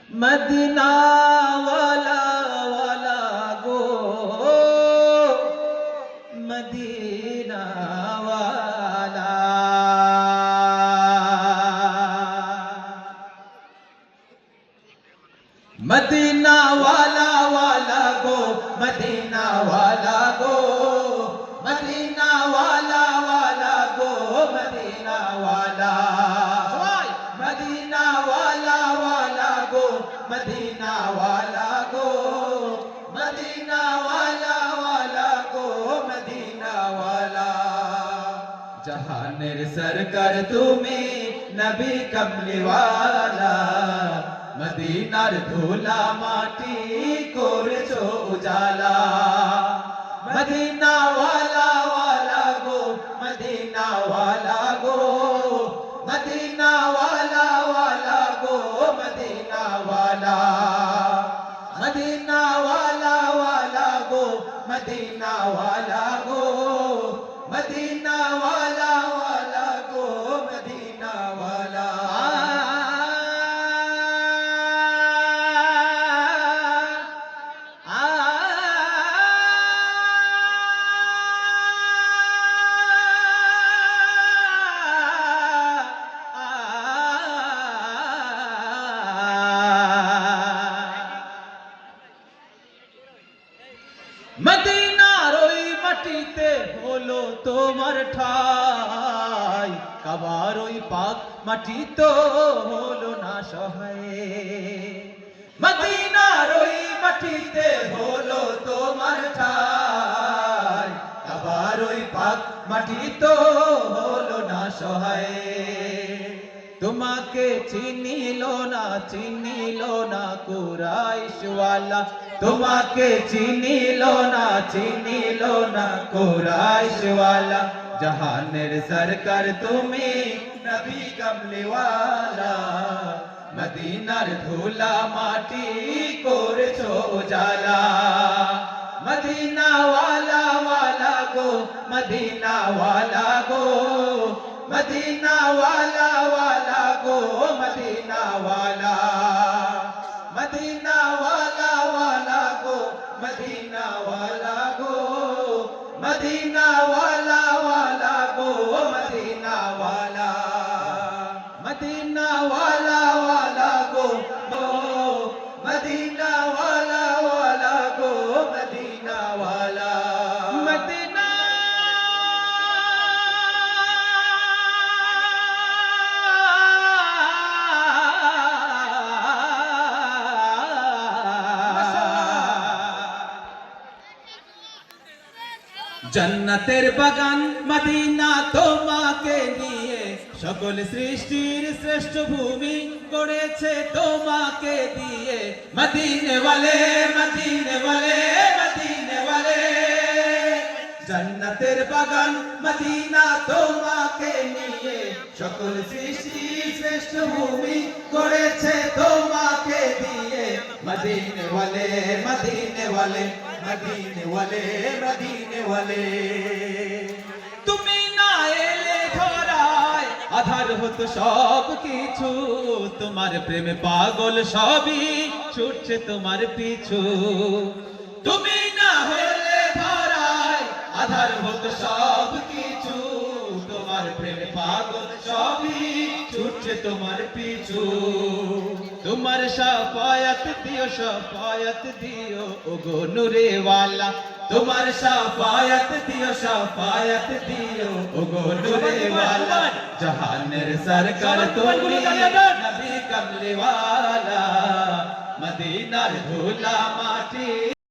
Medina वाला वाला गो Medina वाला मदीना वाला वाला गो मदीना वाला गो मदीना वाला वाला गो मदीना वाला मदीना वाला वाला गो मदीना वाला गो मदीना वाला वाला गो मदीना वाला जहानेर सरकार तुमी नबी कमली वाला मदीनार धूला माटी करेছো उजाला मदीना वाला वाला गो मदीना वाला गो मदीना वाला वाला गो मदीना वाला मदीना वाला वाला गो मदीना वाला गो मदीना वाला वाला गो मदीना वाला মদিনার ওই মাটিতে হলো তোমার ঠাই কাবার ওই পাক মাটি তো হলো না সহায় মদিনার ওই মাটিতে হলো তোমার ঠাই কাবার ওই পাক মাটি তো হলো না সহায় তোমাকে চিনিল না কুরাইশ ওয়ালা তোমাকে চিনিল না কুরাইশ ওয়ালা জাহানের সরকার তুমি নবী কমলি ওয়ালা মদিনার ধুলা মাটি করেছো উজালা মদিনা ওয়ালা ওয়ালা গো মদিনা ওয়ালা গো मदीना वाला वाला गो मदीना वाला मदीना वाला वाला गो मदीना वाला गो मदीना वाला वाला गो मदीना वाला मदीना वाला वाला गो मदीना वाला वाला गो मदीना वाला मदीना जन्नतेर बागान मदीना তোমাকে নিয়ে সকল সৃষ্টির শ্রেষ্ঠ ভূমি গড়েছে তোমাকে দিয়ে মদিনে ওয়ালে মদিনে ওয়ালে মদিনে ওয়ালে জন্নতের বাগান মদিনা তোমাকে নিয়ে সকল সৃষ্টির শ্রেষ্ঠ ভূমি গড়েছে তোমাকে দিয়ে মদিনে ওয়ালে মদিনে ওয়ালে मदीने वाले मदीने वाले তুমি না এলে ধরায় আধার হতো সব কিছু তোমার প্রেমে পাগল সবই ছুটছে তোমার পিছু তুমি না হলে ধরায় আধার হতো সব কিছু তোমার প্রেমে পাগল সবই ছুটছে তোমার পিছু তোমার শাফায়াত দিও ওগো নূরে ওয়ালা তোমার শাফায়াত দিও ওগো নূরে ওয়ালা জাহানের সরকার তুমি নবী কমলি ওয়ালা মদিনার ধুলা মাটি